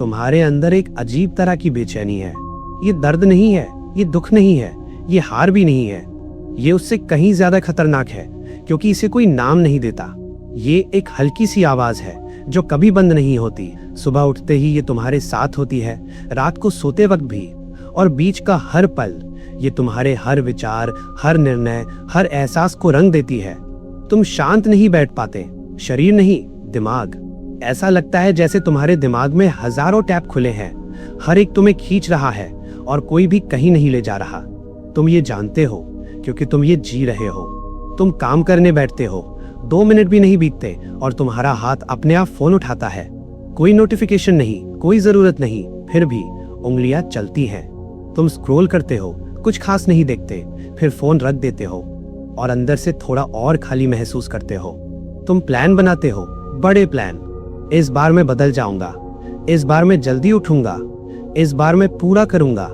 तुम्हारे अंदर एक अजीब तरह की बेचैनी है। ये दर्द नहीं है, ये दुख नहीं है, ये हार भी नहीं है। ये उससे कहीं ज्यादा खतरनाक है, क्योंकि इसे कोई नाम नहीं देता। ये एक हल्की सी आवाज है जो कभी बंद नहीं होती। सुबह उठते ही ये तुम्हारे साथ होती है, रात को सोते वक्त भी, और बीच का हर पल। ये तुम्हारे हर विचार, हर निर्णय, हर एहसास को रंग देती है। तुम शांत नहीं बैठ पाते, शरीर नहीं, दिमाग। ऐसा लगता है जैसे तुम्हारे दिमाग में हजारों टैप खुले हैं, हर एक तुम्हें खींच रहा है और कोई भी कहीं नहीं ले जा रहा। तुम ये जानते हो क्योंकि तुम ये जी रहे हो। तुम काम करने बैठते हो, 2 मिनट भी नहीं बीतते और तुम्हारा हाथ अपने आप फोन उठाता है। कोई नोटिफिकेशन नहीं, कोई जरूरत नहीं, फिर भी उंगलियां चलती हैं। तुम स्क्रॉल करते हो, कुछ खास नहीं देखते, फिर फोन रख देते हो और अंदर से थोड़ा और खाली महसूस करते हो। तुम प्लान बनाते हो, बड़े प्लान। इस बार मैं बदल जाऊंगा, इस बार मैं जल्दी उठूंगा, इस बार मैं पूरा करूंगा।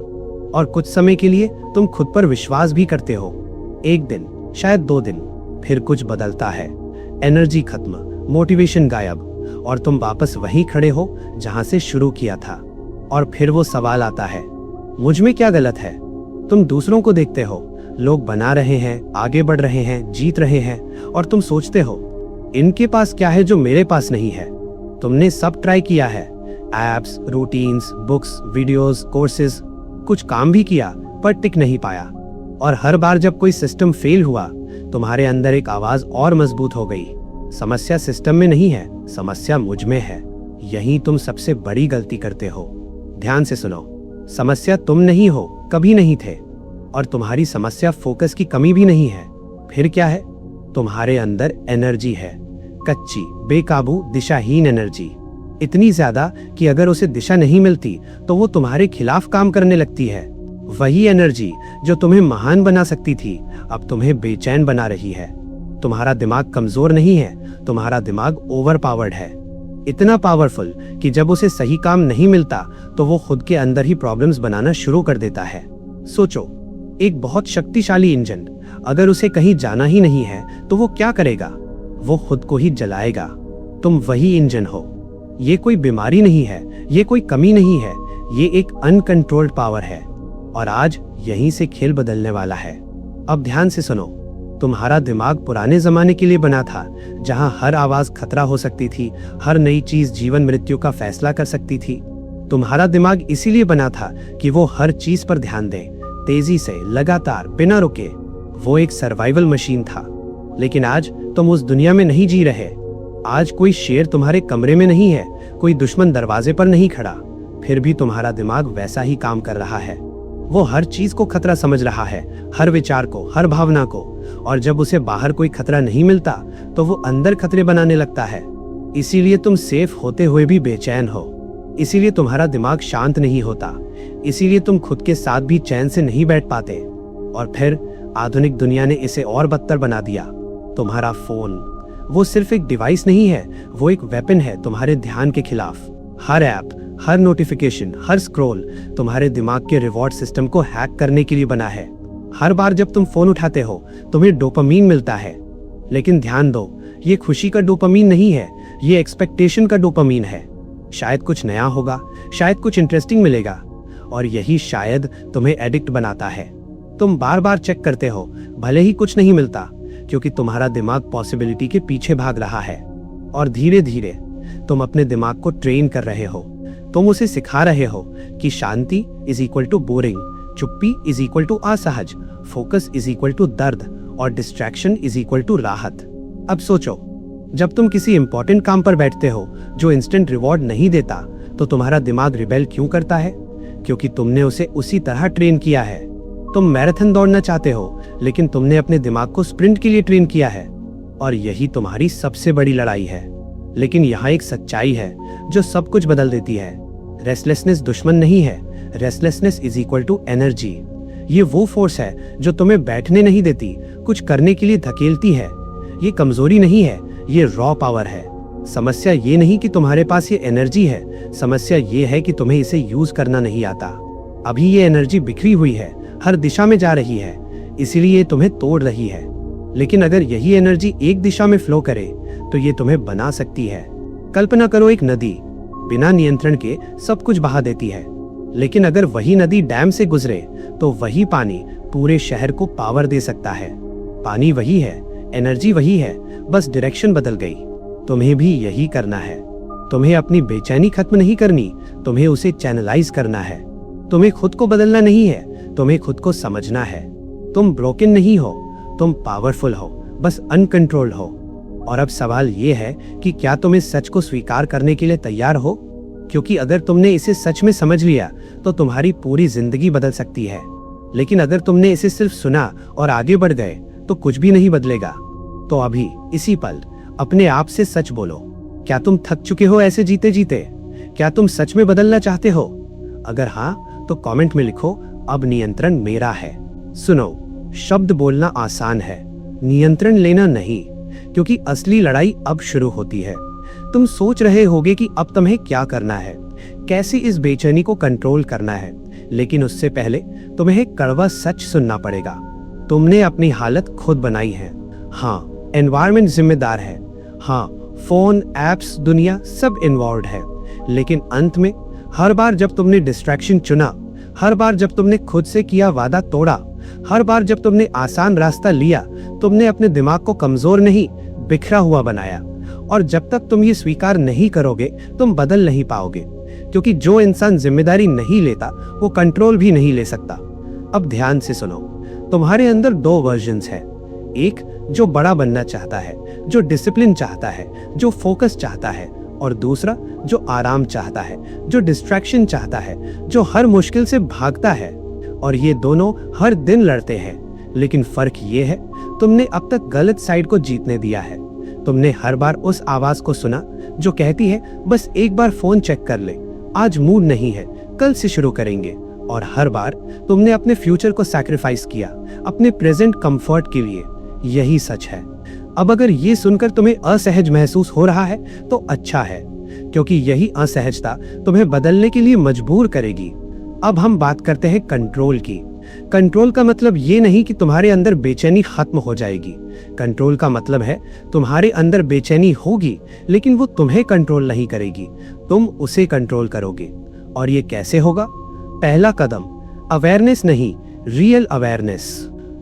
और कुछ समय के लिए तुम खुद पर विश्वास भी करते हो। 1 दिन, शायद 2 दिन, फिर कुछ बदलता है। एनर्जी खत्म, मोटिवेशन गायब, और तुम वापस वहीं खड़े हो जहां से शुरू किया था। और फिर वो सवाल आता है, मुझ में क्या गलत है? तुम दूसरों को देखते हो, लोग बना रहे हैं, आगे बढ़ रहे हैं, जीत रहे हैं, और तुम सोचते हो, इनके पास क्या है जो मेरे पास नहीं है? तुमने सब ट्राई किया है, apps, routines, books, videos, courses, कुछ काम भी किया, पर टिक नहीं पाया। और हर बार जब कोई सिस्टम फेल हुआ, तुम्हारे अंदर एक आवाज और मजबूत हो गई, समस्या सिस्टम में नहीं है, समस्या मुझ में है। यही तुम सबसे बड़ी गलती करते हो। ध्यान से सुनो, समस्या तुम नहीं हो, कभी नहीं थे। और तुम्हारी समस्या फोकस की कमी भी नहीं है। फिर क्या है? तुम्हारे अंदर एनर्जी है, कच्ची, बेकाबू, दिशाहीन एनर्जी। इतनी ज्यादा कि अगर उसे दिशा नहीं मिलती तो वो तुम्हारे खिलाफ काम करने लगती है। वही एनर्जी जो तुम्हें महान बना सकती थी, अब तुम्हें बेचैन बना रही है। तुम्हारा दिमाग कमजोर नहीं है, तुम्हारा दिमाग ओवर पावर्ड है। इतना पावरफुल कि जब उसे सही काम नहीं मिलता तो वो खुद के अंदर ही प्रॉब्लम्स बनाना शुरू कर देता है। सोचो, एक बहुत शक्तिशाली इंजन, अगर उसे कहीं जाना ही नहीं है तो वो क्या करेगा? वो खुद को ही जलाएगा। तुम वही इंजन हो। ये कोई बीमारी नहीं है, ये कोई कमी नहीं है, ये एक अनकंट्रोल्ड पावर है। और आज यहीं से खेल बदलने वाला है। अब ध्यान से सुनो, तुम्हारा दिमाग पुराने जमाने के लिए बना था, जहां हर आवाज खतरा हो सकती थी, हर नई चीज जीवन मृत्यु का फैसला कर सकती थी। तुम्हारा दिमाग इसीलिए बना था कि वो हर चीज पर ध्यान दे, तेजी से, लगातार, बिना रुके। वो एक सर्वाइवल मशीन था। लेकिन आज तुम उस दुनिया में नहीं जी रहे। आज कोई शेर तुम्हारे कमरे में नहीं है, कोई दुश्मन दरवाजे पर नहीं खड़ा, फिर भी तुम्हारा दिमाग वैसा ही काम कर रहा है। वो हर चीज को खतरा समझ रहा है, हर विचार को, हर भावना को। और जब उसे बाहर कोई खतरा नहीं मिलता तो वो अंदर खतरे बनाने लगता है। इसीलिए तुम सेफ होते हुए भी बेचैन हो। इसीलिए तुम्हारा दिमाग शांत नहीं होता। इसीलिए तुम खुद के साथ भी चैन से नहीं बैठ पाते। और फिर आधुनिक दुनिया ने इसे और बदतर बना दिया। तुम्हारा फोन, वो सिर्फ एक डिवाइस नहीं है, वो एक वेपन है तुम्हारे ध्यान के खिलाफ। हर ऐप, हर नोटिफिकेशन, हर स्क्रॉल तुम्हारे दिमाग के रिवॉर्ड सिस्टम को हैक करने के लिए बना है। हर बार जब तुम फोन उठाते हो तुम्हें डोपामीन मिलता है। लेकिन ध्यान दो, ये खुशी का डोपामीन नहीं है, ये एक्सपेक्टेशन का डोपामीन है। शायद कुछ नया होगा, शायद कुछ इंटरेस्टिंग मिलेगा, और यही शायद तुम्हें एडिक्ट बनाता है। तुम बार बार चेक करते हो, भले ही कुछ नहीं मिलता, क्योंकि तुम्हारा दिमाग पॉसिबिलिटी के पीछे भाग रहा है। और धीरे धीरे तुम अपने दिमाग को ट्रेन कर रहे हो। तुम उसे सिखा रहे हो कि शांति इज इक्वल टू बोरिंग, चुप्पी इज इक्वल टू असहज, फोकस इज इक्वल टू दर्द, और डिस्ट्रैक्शन इज इक्वल टू राहत। अब सोचो, जब तुम किसी इंपॉर्टेंट काम पर बैठते हो जो इंस्टेंट रिवॉर्ड नहीं देता, तो तुम्हारा दिमाग रिबेल क्यों करता है? क्योंकि तुमने उसे उसी तरह ट्रेन किया है। तुम मैराथन दौड़ना चाहते हो, लेकिन तुमने अपने दिमाग को स्प्रिंट के लिए ट्रेन किया है। और यही तुम्हारी सबसे बड़ी लड़ाई है। लेकिन यहाँ एक सच्चाई है जो सब कुछ बदल देती है। रेस्टलेसनेस दुश्मन नहीं है, restlessness is equal to energy. ये वो फोर्स है जो तुम्हें बैठने नहीं देती, कुछ करने के लिए धकेलती है। ये कमजोरी नहीं है, ये रॉ पावर है। समस्या ये नहीं कि तुम्हारे पास ये एनर्जी है, समस्या ये है कि तुम्हें इसे यूज करना नहीं आता। अभी ये एनर्जी बिखरी हुई है, हर दिशा में जा रही है, इसीलिए तुम्हें तोड़ रही है। लेकिन अगर यही एनर्जी एक दिशा में फ्लो करे तो ये तुम्हें बना सकती है। कल्पना करो एक नदी, बिना नियंत्रण के सब कुछ बहा देती है। लेकिन अगर वही नदी डैम से गुजरे तो वही पानी पूरे शहर को पावर दे सकता है। पानी वही है, एनर्जी वही है, बस डायरेक्शन बदल गई। तुम्हें भी यही करना है। तुम्हें अपनी बेचैनी खत्म नहीं करनी, तुम्हें उसे चैनलाइज करना है। तुम्हें खुद को बदलना नहीं है, तुम्हें खुद को समझना है। तुम ब्रोकन नहीं हो, तुम पावरफुल हो, बस अनकंट्रोल्ड हो। और अब सवाल ये है कि क्या तुम इस सच को स्वीकार करने के लिए तैयार हो? क्योंकि अगर तुमने इसे सच में समझ लिया तो तुम्हारी पूरी जिंदगी बदल सकती है। लेकिन अगर तुमने इसे सिर्फ सुना और आगे बढ़ गए तो कुछ भी नहीं बदलेगा। तो अभी इसी पल अपने आप से सच बोलो। क्या तुम थक चुके हो ऐसे जीते जीते? क्या तुम सच में बदलना चाहते हो? अगर हाँ तो कमेंट में लिखो, अब नियंत्रण मेरा है। सुनो, शब्द बोलना आसान है, नियंत्रण लेना नहीं, क्योंकि असली लड़ाई अब शुरू होती है। तुम सोच रहे होगे कि अब तुम्हें क्या करना है, कैसे इस बेचैनी को कंट्रोल करना है, लेकिन उससे पहले तुम्हें एक कड़वा सच सुनना पड़ेगा। तुमने अपनी हालत खुद बनाई है। हाँ, एनवायरनमेंट जिम्मेदार है। हाँ, फोन, एप्स, दुनिया सब इन्वॉल्व है। लेकिन अंत में हर बार जब तुमने डिस्ट्रैक्शन चुना, हर बार जब तुमने खुद से किया वादा तोड़ा, हर बार जब तुमने आसान रास्ता लिया, तुमने अपने दिमाग को कमजोर नहीं, बिखरा हुआ बनाया। और जब तक तुम ये स्वीकार नहीं करोगे, तुम बदल नहीं पाओगे, क्योंकि जो इंसान जिम्मेदारी नहीं लेता वो कंट्रोल भी नहीं ले सकता। अब ध्यान से सुनो, तुम्हारे अंदर दो वर्जन्स हैं। एक जो बड़ा बनना चाहता है, जो डिसिप्लिन चाहता है, जो फोकस चाहता है, और दूसरा जो आराम चाहता है, जो डिस्ट्रैक्शन चाहता है, जो हर मुश्किल से भागता है। और ये दोनों हर दिन लड़ते हैं। लेकिन फर्क ये है, तुमने अब तक गलत साइड को जीतने दिया है। तुमने हर बार उस आवाज को सुना जो कहती है बस एक बार फोन चेक कर ले, आज मूड नहीं है, कल से शुरू करेंगे। और हर बार तुमने अपने फ्यूचर को सैक्रिफाइस किया अपने प्रेजेंट कंफर्ट के लिए। यही सच है। अब अगर ये सुनकर तुम्हें असहज महसूस हो रहा है तो अच्छा है, क्योंकि यही असहजता तुम्हें बदलने के लिए मजबूर करेगी। अब हम बात करते हैं कंट्रोल की। कंट्रोल का मतलब ये नहीं कि तुम्हारे अंदर बेचैनी खत्म हो जाएगी। कंट्रोल का मतलब है तुम्हारे अंदर बेचैनी होगी, लेकिन वो तुम्हें कंट्रोल नहीं करेगी, तुम उसे कंट्रोल करोगे। और ये कैसे होगा? पहला कदम अवेयरनेस नहीं, रियल अवेयरनेस।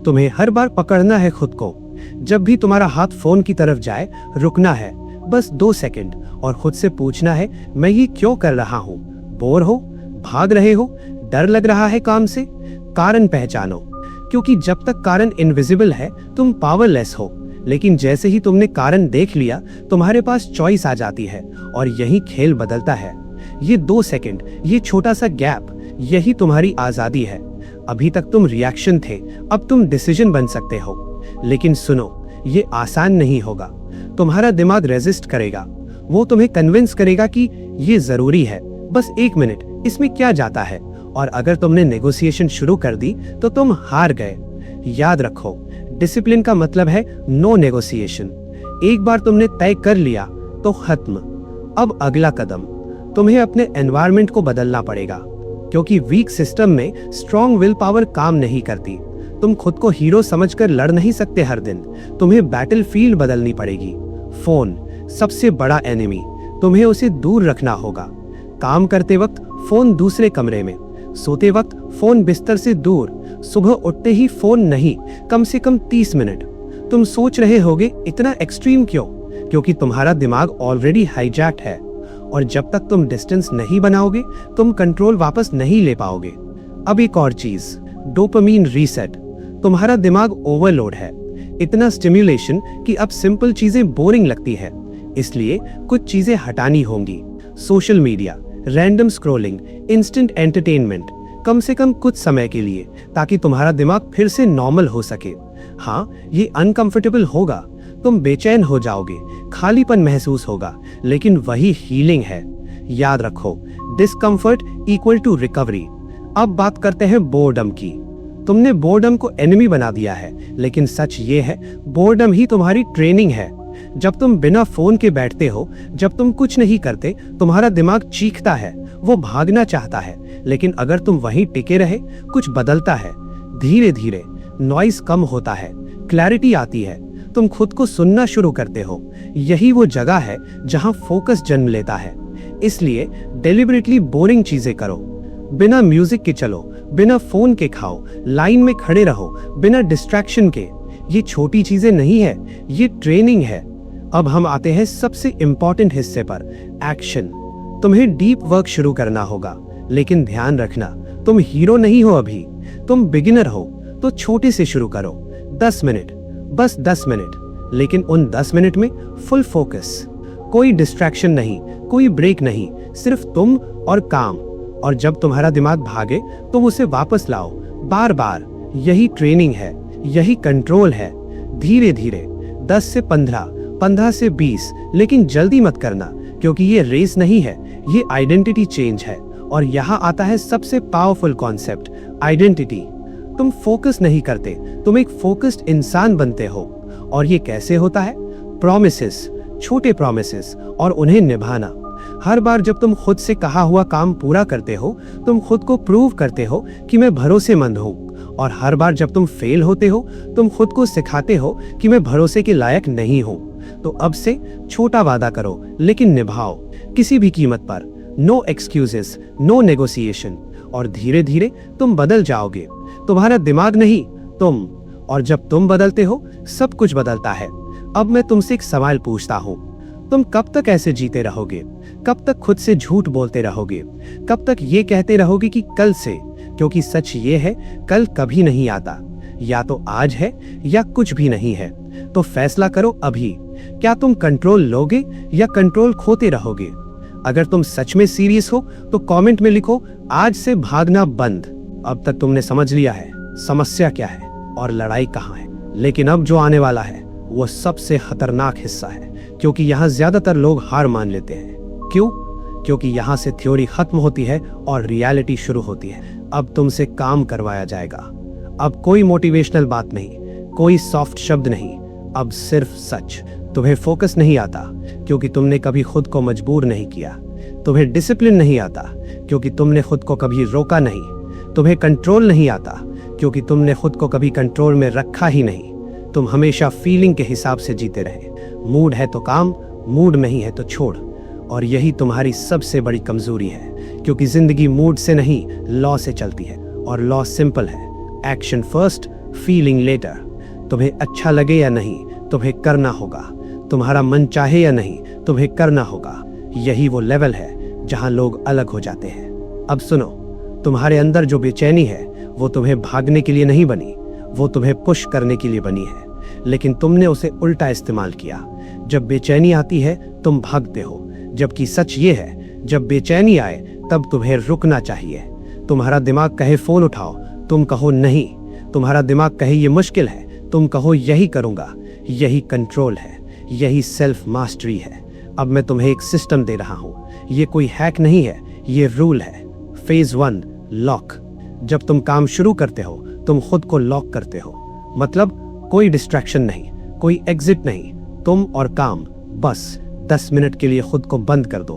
तुम्हें हर बार पकड़ना है खुद को। जब भी तुम्हारा हाथ फोन की तरफ जाए, रुकना है बस 2 सेकंड और खुद से पूछना है, मैं ये क्यों कर रहा हूँ? बोर हो, भाग रहे हो, डर लग रहा है काम से? कारण पहचानो, क्योंकि जब तक कारण इनविजिबल है तुम पावरलेस हो। लेकिन जैसे ही तुमने कारण देख लिया, तुम्हारे पास चॉइस आ जाती है और यही खेल बदलता है। ये 2 सेकंड, ये छोटा सा गैप, यही तुम्हारी आजादी है। अभी तक तुम रिएक्शन थे, अब तुम डिसीजन बन सकते हो। लेकिन सुनो, ये आसान नहीं होगा। तुम्हारा दिमाग रेजिस्ट करेगा, वो तुम्हें कन्विंस करेगा कि ये जरूरी है, बस 1 मिनट, इसमें क्या जाता है। और अगर तुमने नेगोशिएशन शुरू कर दी तो तुम हार गए। याद रखो, डिसिप्लिन का मतलब है नो नेगोशिएशन। एक बार तुमने तय कर लिया तो खत्म। अब अगला कदम, तुम्हें अपने एनवायरनमेंट को बदलना पड़ेगा, क्योंकि वीक सिस्टम में स्ट्रॉन्ग विल पावर काम नहीं करती। तुम खुद को हीरो समझकर लड़ नहीं सकते हर दिन, तुम्हें बैटल फील्ड बदलनी पड़ेगी। फोन सबसे बड़ा एनिमी, तुम्हें उसे दूर रखना होगा। काम करते वक्त फोन दूसरे कमरे में, सोते वक्त फोन बिस्तर से दूर, सुबह उठते ही फोन नहीं, कम से कम 30 मिनट। तुम सोच रहे होगे इतना एक्सट्रीम क्यों? क्योंकि तुम्हारा दिमाग ऑलरेडी हाईजैक्ड है, और जब तक तुम डिस्टेंस नहीं बनाओगे तुम कंट्रोल वापस नहीं ले पाओगे। अब एक और चीज, डोपामीन रीसेट। तुम्हारा दिमाग ओवरलोड है, इतना स्टिम्युलेशन कि अब सिंपल चीजें बोरिंग लगती है, इसलिए कुछ चीजें हटानी होंगी। Social media, random scrolling, instant entertainment, कम से कम कुछ समय के लिए, ताकि तुम्हारा दिमाग फिर से नॉर्मल हो सके। हाँ, ये अनकंफर्टेबल होगा, तुम बेचैन हो जाओगे, खालीपन महसूस होगा, लेकिन वही हीलिंग है। याद रखो, डिस्कंफर्ट इक्वल टू रिकवरी। अब बात करते हैं बोर्डम की। तुमने बोर्डम को एनिमी बना दिया है, लेकिन सच ये है, बोर्डम ही तुम्हारी ट्रेनिंग है। जब तुम बिना फोन के बैठते हो, जब तुम कुछ नहीं करते, तुम्हारा दिमाग चीखता है, वो भागना चाहता है। लेकिन अगर तुम वहीं टिके रहे, कुछ बदलता है। धीरे धीरे नॉइस कम होता है, क्लैरिटी आती है, तुम खुद को सुनना शुरू करते हो। यही वो जगह है जहां फोकस जन्म लेता है। इसलिए डेलिबरेटली बोरिंग चीजें करो। बिना म्यूजिक के चलो, बिना फोन के खाओ, लाइन में खड़े रहो, बिना डिस्ट्रैक्शन के। ये छोटी चीजें नहीं है, ये ट्रेनिंग है। अब हम आते हैं सबसे इंपॉर्टेंट हिस्से पर, एक्शन। तुम्हें डीप वर्क शुरू करना होगा, लेकिन ध्यान रखना, तुम हीरो नहीं हो अभी, तुम बिगिनर हो। तो छोटे से शुरू करो, 10 मिनट, बस 10 मिनट, लेकिन उन 10 मिनट में फुल फोकस, कोई डिस्ट्रैक्शन नहीं, कोई ब्रेक नहीं, सिर्फ तुम और काम। और जब तुम्हारा दिमाग भागे तुम उसे वापस लाओ, बार बार। यही ट्रेनिंग है, यही कंट्रोल है। धीरे धीरे, 10 से 15, 15 से 20, लेकिन जल्दी मत करना, क्योंकि ये रेस नहीं है, ये आइडेंटिटी चेंज है। और यहाँ आता है सबसे पावरफुल कॉन्सेप्ट, आइडेंटिटी। तुम फोकस नहीं करते, तुम एक फोकस्ड इंसान बनते हो। और ये कैसे होता है? प्रॉमिसेस, छोटे प्रॉमिसेस, और उन्हें निभाना। हर बार जब तुम खुद से कहा हुआ काम पूरा करते हो, तुम खुद को प्रूव करते हो कि मैं भरोसेमंद हूँ। और हर बार जब तुम फेल होते हो, तुम खुद को सिखाते हो कि मैं भरोसे के लायक नहीं हूँ। तो अब से छोटा वादा करो, लेकिन निभाओ, किसी भी कीमत पर। No excuses, no negotiation. और धीरे धीरे तुम बदल जाओगे, तुम्हारा दिमाग नहीं, तुम। और जब तुम बदलते हो, सब कुछ बदलता है। अब मैं तुमसे एक सवाल पूछता हूँ, तुम कब तक ऐसे जीते रहोगे? कब तक खुद से झूठ बोलते रहोगे? कब तक ये कहते रहोगे कि कल से? क्योंकि सच ये है, कल कभी नहीं आता, या तो आज है या कुछ भी नहीं है। तो फैसला करो अभी, क्या तुम कंट्रोल लोगे या कंट्रोल खोते रहोगे? अगर तुम सच में सीरियस हो तो कमेंट में लिखो, आज से भागना बंद। अब तक तुमने समझ लिया है समस्या क्या है और लड़ाई कहाँ है। लेकिन अब जो आने वाला है वो सबसे खतरनाक हिस्सा है, क्योंकि यहाँ ज्यादातर लोग हार मान लेते हैं। क्यों? क्योंकि यहाँ से थ्योरी खत्म होती है और रियलिटी शुरू होती है। अब तुमसे काम करवाया जाएगा। अब कोई मोटिवेशनल बात नहीं, कोई सॉफ्ट शब्द नहीं, अब सिर्फ सच। तुम्हें फोकस नहीं आता क्योंकि तुमने कभी खुद को मजबूर नहीं किया। तुम्हें डिसिप्लिन नहीं आता क्योंकि तुमने खुद को कभी रोका नहीं। तुम्हें कंट्रोल नहीं आता क्योंकि तुमने खुद को कभी कंट्रोल में रखा ही नहीं। तुम हमेशा फीलिंग के हिसाब से जीते रहे। मूड है तो काम, मूड नहीं है तो छोड़। और यही तुम्हारी सबसे बड़ी कमजोरी है, क्योंकि जिंदगी मूड से नहीं, लॉ से चलती है। और लॉ सिंपल है, एक्शन फर्स्ट, फीलिंग लेटर। तुम्हें अच्छा लगे या नहीं, तुम्हें करना होगा। तुम्हारा मन चाहे या नहीं, तुम्हें करना होगा। यही वो लेवल है जहां लोग अलग हो जाते हैं। अब सुनो, तुम्हारे अंदर जो बेचैनी है वो तुम्हें भागने के लिए नहीं बनी, वो तुम्हें पुश करने के लिए बनी है। लेकिन तुमने उसे उल्टा इस्तेमाल किया। जब बेचैनी आती है तुम भागते हो, जबकि सच ये है, जब बेचैनी आए तब तुम्हें रुकना चाहिए। तुम्हारा दिमाग कहे फोन उठाओ, तुम कहो नहीं। तुम्हारा दिमाग कहे ये मुश्किल है, तुम कहो यही करूंगा। यही कंट्रोल है, यही सेल्फ मास्टरी है। अब मैं तुम्हें एक सिस्टम दे रहा हूं, ये कोई हैक नहीं है, ये रूल है। Phase 1, lock. जब तुम काम शुरू करते हो तुम खुद को लॉक करते हो, मतलब कोई डिस्ट्रैक्शन नहीं, कोई एग्जिट नहीं, तुम और काम। बस 10 मिनट के लिए खुद को बंद कर दो।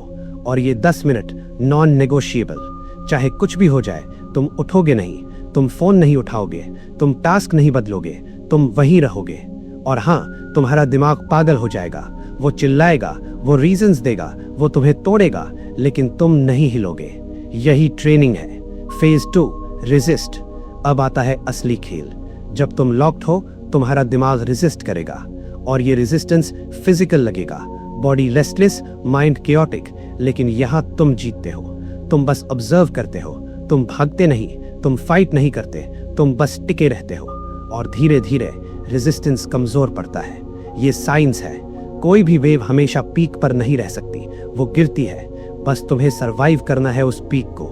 और ये 10 मिनट नॉन नेगोशिएबल। चाहे कुछ भी हो जाए, तुम उठोगे नहीं, तुम फोन नहीं उठाओगे, तुम टास्क नहीं बदलोगे, तुम वहीं रहोगे। और हाँ, तुम्हारा दिमाग पागल हो जाएगा, वो चिल्लाएगा, वो रीजंस देगा, वो तुम्हें तोड़ेगा, लेकिन तुम नहीं हिलोगे। यही ट्रेनिंग है। Phase 2, resist. अब आता है असली खेल। जब तुम लॉक्ड हो तुम्हारा दिमाग रेजिस्ट करेगा, और ये रेजिस्टेंस फिजिकल लगेगा। Body restless, mind chaotic. लेकिन यहाँ तुम जीतते हो। तुम बस ऑब्जर्व करते हो, तुम भागते नहीं, तुम फाइट नहीं करते, तुम बस टिके रहते हो। और धीरे धीरे रेजिस्टेंस कमजोर पड़ता है। ये साइंस है, कोई भी वेव हमेशा पीक पर नहीं रह सकती, वो गिरती है। बस तुम्हें सरवाइव करना है उस पीक को।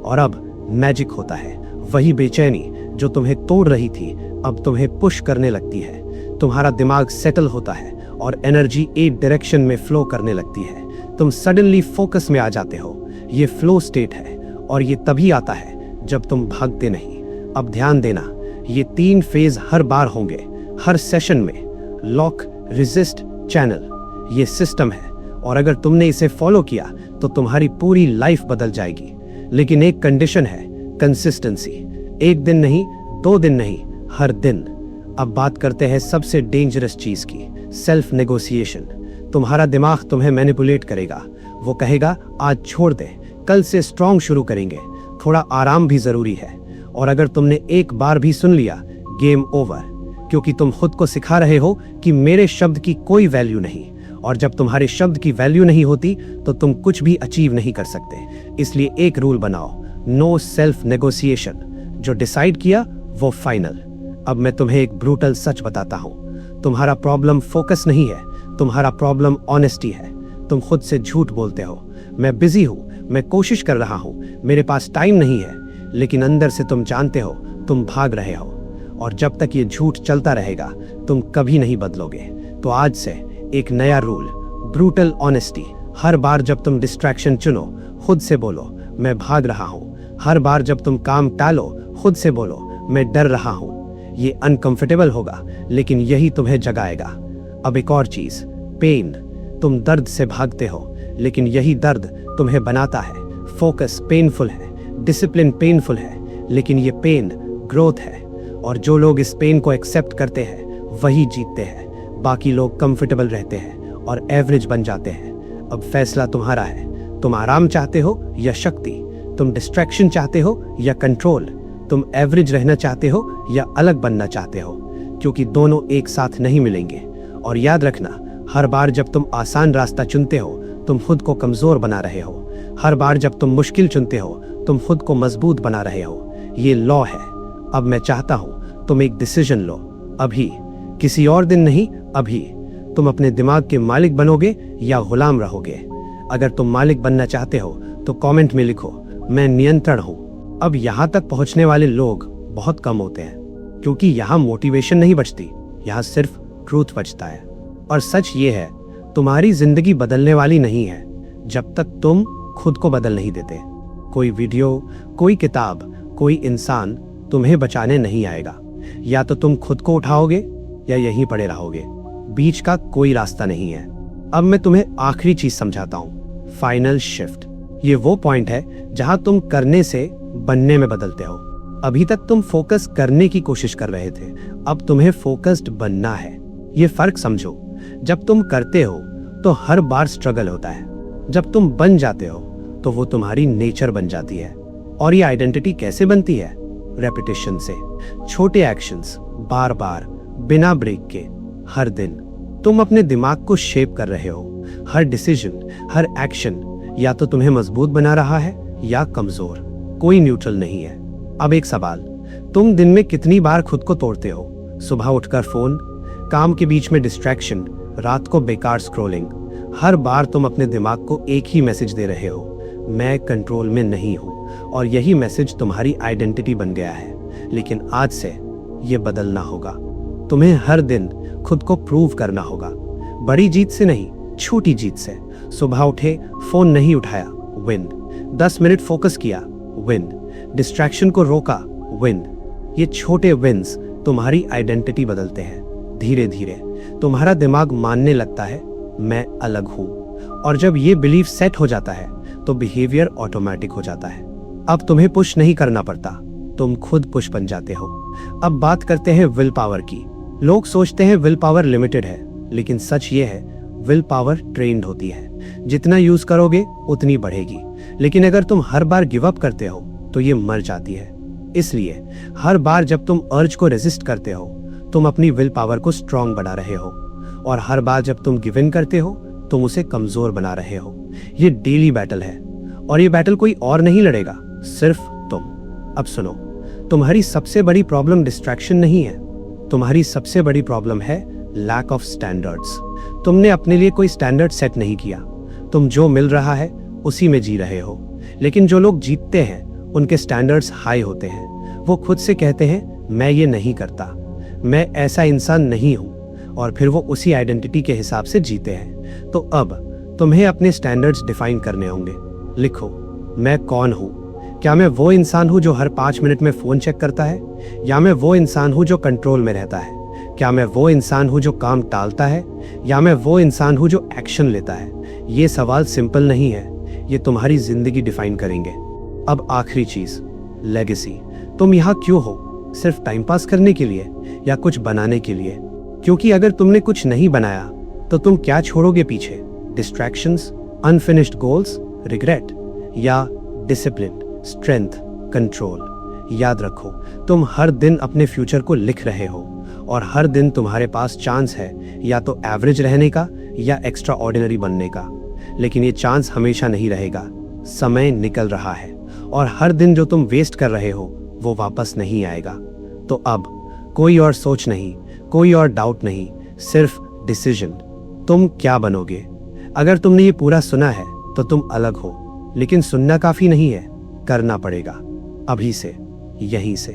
और अब मैजिक होता है, वही बेचैनी जो तुम्हें तोड़ रही थी अब तुम्हें पुश करने लगती है। तुम्हारा दिमाग सेटल होता है और एनर्जी एक डायरेक्शन में फ्लो करने लगती है। तुम सडनली फोकस में आ जाते हो। ये फ्लो स्टेट है, और ये तभी आता है जब तुम भागते नहीं। अब ध्यान देना, ये 3 फेज हर बार होंगे, हर सेशन में। Lock, resist, channel. ये सिस्टम है, और अगर तुमने इसे फॉलो किया तो तुम्हारी पूरी लाइफ बदल जाएगी। लेकिन एक कंडीशन है, कंसिस्टेंसी। 1 दिन नहीं, 2 दिन नहीं, हर दिन। अब बात करते हैं सबसे डेंजरस चीज की, सेल्फ नेगोशिएशन। तुम्हारा दिमाग तुम्हें मैनिपुलेट करेगा। वो कहेगा आज छोड़ दे, कल से स्ट्रांग शुरू करेंगे, थोड़ा आराम भी जरूरी है। और अगर तुमने एक बार भी सुन लिया, गेम ओवर, क्योंकि तुम खुद को सिखा रहे हो कि मेरे शब्द की कोई वैल्यू नहीं। और जब तुम्हारे शब्द की वैल्यू नहीं होती तो तुम कुछ भी अचीव नहीं कर सकते। इसलिए एक रूल बनाओ, नो सेल्फ नेगोशिएशन। जो डिसाइड किया वो फाइनल। अब मैं तुम्हें एक ब्रूटल सच बताता हूं, तुम्हारा प्रॉब्लम फोकस नहीं है, तुम्हारा प्रॉब्लम ऑनेस्टी है। तुम खुद से झूठ बोलते हो, मैं बिजी हूं, मैं कोशिश कर रहा हूं, मेरे पास टाइम नहीं है, लेकिन अंदर से तुम जानते हो तुम भाग रहे हो। और जब तक ये झूठ चलता रहेगा तुम कभी नहीं बदलोगे। तो आज से एक नया रूल, ब्रूटल ऑनेस्टी। हर बार जब तुम डिस्ट्रैक्शन चुनो, खुद से बोलो मैं भाग रहा हूं। हर बार जब तुम काम टालो, खुद से बोलो मैं डर रहा हूं। ये अनकंफर्टेबल होगा, लेकिन यही तुम्हें जगाएगा। अब एक और चीज, पेन। तुम दर्द से भागते हो, लेकिन यही दर्द तुम्हें बनाता है। फोकस पेनफुल है, डिसिप्लिन पेनफुल है, लेकिन ये पेन ग्रोथ है। और जो लोग इस पेन को एक्सेप्ट करते हैं वही जीतते हैं। बाकी लोग कंफर्टेबल रहते हैं और एवरेज बन जाते हैं। अब फैसला तुम्हारा है, तुम आराम चाहते हो या शक्ति, तुम डिस्ट्रैक्शन चाहते हो या कंट्रोल, तुम एवरेज रहना चाहते हो या अलग बनना चाहते हो, क्योंकि दोनों एक साथ नहीं मिलेंगे। और याद रखना, हर बार जब तुम आसान रास्ता चुनते हो तुम खुद को कमजोर बना रहे हो। हर बार जब तुम मुश्किल चुनते हो तुम खुद को मजबूत बना रहे हो। ये लॉ है। अब मैं चाहता हूं तुम एक डिसीजन लो, अभी, किसी और दिन नहीं, अभी। तुम अपने दिमाग के मालिक बनोगे या गुलाम रहोगे। अगर तुम मालिक बनना चाहते हो तो कमेंट में लिखो मैं नियंत्रण हूं। अब यहां तक पहुंचने वाले लोग बहुत कम होते हैं, क्योंकि यहां मोटिवेशन नहीं बचती, यहां सिर्फ ट्रूथ बचता है। और सच ये है, तुम्हारी जिंदगी बदलने वाली नहीं है जब तक तुम खुद को बदल नहीं देते। कोई वीडियो, कोई किताब, कोई इंसान तुम्हें बचाने नहीं आएगा। या तो तुम खुद को उठाओगे या यहीं पड़े रहोगे। बीच का कोई रास्ता नहीं है। अब मैं तुम्हें आखिरी चीज समझाता हूं, फाइनल शिफ्ट। ये वो पॉइंट है जहां तुम करने से बनने में बदलते हो। अभी तक तुम फोकस करने की कोशिश कर रहे थे, अब तुम्हें फोकस्ड बनना है। ये फर्क समझो, जब तुम करते हो तो हर बार स्ट्रगल होता है, जब तुम बन जाते हो तो वो तुम्हारी नेचर बन जाती है। और ये आइडेंटिटी कैसे बनती है? रेपिटेशन से, छोटे एक्शंस, बार बार, बिना ब्रेक के, हर दिन। तुम अपने दिमाग को शेप कर रहे हो। हर डिसीजन, हर एक्शन या तो तुम्हें मजबूत बना रहा है या कमजोर, कोई न्यूट्रल नहीं है। अब एक सवाल, तुम दिन में कितनी बार खुद को तोड़ते हो? सुबह उठकर फोन, काम के बीच में डिस्ट्रैक्शन, रात को बेकार स्क्रॉलिंग। हर बार तुम अपने दिमाग को एक ही मैसेज दे रहे हो, मैं कंट्रोल में नहीं हूं। और यही मैसेज तुम्हारी आइडेंटिटी बन गया है। लेकिन आज से ये बदलना होगा। तुम्हें हर दिन खुद को प्रूव करना होगा, बड़ी जीत से नहीं, छोटी जीत से। सुबह उठे, फोन नहीं उठाया, विन। 10 मिनट फोकस किया, विन। डिस्ट्रैक्शन को रोका, विन। ये छोटे विन्स तुम्हारी आइडेंटिटी बदलते हैं। धीरे धीरे तुम्हारा दिमाग मानने लगता है मैं अलग हूं। और जब ये बिलीफ सेट हो जाता है तो बिहेवियर ऑटोमेटिक हो जाता है। अब तुम्हें पुश नहीं करना पड़ता, तुम खुद पुश बन जाते हो। अब बात करते हैं विल पावर की। लोग सोचते हैं विल पावर लिमिटेड है, लेकिन सच ये है विल पावर ट्रेन्ड होती है। जितना यूज करोगे उतनी बढ़ेगी। लेकिन अगर तुम हर बार गिव अप करते हो तो ये मर जाती है। इसलिए हर बार जब तुम अर्ज को रेजिस्ट करते हो तुम अपनी विल पावर को स्ट्रांग बना रहे हो। और हर बार जब तुम गिव इन करते हो तुम उसे कमजोर बना रहे हो। ये डेली बैटल है और ये बैटल कोई और नहीं लड़ेगा, सिर्फ तुम। अब सुनो, तुम्हारी सबसे बड़ी प्रॉब्लम डिस्ट्रैक्शन नहीं है, तुम्हारी सबसे बड़ी प्रॉब्लम है लैक ऑफ स्टैंडर्ड्स। तुमने अपने लिए कोई स्टैंडर्ड सेट नहीं किया। तुम जो मिल रहा है उसी में जी रहे हो। लेकिन जो लोग जीतते हैं उनके स्टैंडर्ड्स हाई होते हैं। वो खुद से कहते हैं मैं ये नहीं करता, मैं ऐसा इंसान नहीं हूं, और फिर वो उसी आइडेंटिटी के हिसाब से जीते हैं। तो अब तुम्हें अपने स्टैंडर्ड्स डिफाइन करने होंगे। लिखो, मैं कौन हूं? क्या मैं वो इंसान हूं जो हर 5 मिनट में फोन चेक करता है, या मैं वो इंसान हूं जो कंट्रोल में रहता है? क्या मैं वो इंसान हूं जो काम टालता है, या मैं वो इंसान हूं जो एक्शन लेता है? ये सवाल सिंपल नहीं है, ये तुम्हारी जिंदगी डिफाइन करेंगे। अब आखिरी चीज, लेगेसी। तुम यहाँ क्यों हो? सिर्फ टाइम पास करने के लिए या कुछ बनाने के लिए? क्योंकि अगर तुमने कुछ नहीं बनाया तो तुम क्या छोड़ोगे पीछे? डिस्ट्रैक्शंस, अनफिनिश्ड गोल्स, रिग्रेट, या डिसिप्लिन, स्ट्रेंथ, कंट्रोल। याद रखो, तुम हर दिन अपने फ्यूचर को लिख रहे हो और हर दिन तुम्हारे पास चांस है या तो एवरेज रहने का या एक्स्ट्रा ऑर्डिनरी बनने का। लेकिन ये चांस हमेशा नहीं रहेगा। समय निकल रहा है और हर दिन जो तुम वेस्ट कर रहे हो वो वापस नहीं आएगा। तो अब कोई और सोच नहीं, कोई और डाउट नहीं, सिर्फ डिसीजन। तुम क्या बनोगे? अगर तुमने ये पूरा सुना है तो तुम अलग हो, लेकिन सुनना काफी नहीं है, करना पड़ेगा, अभी से, यहीं से।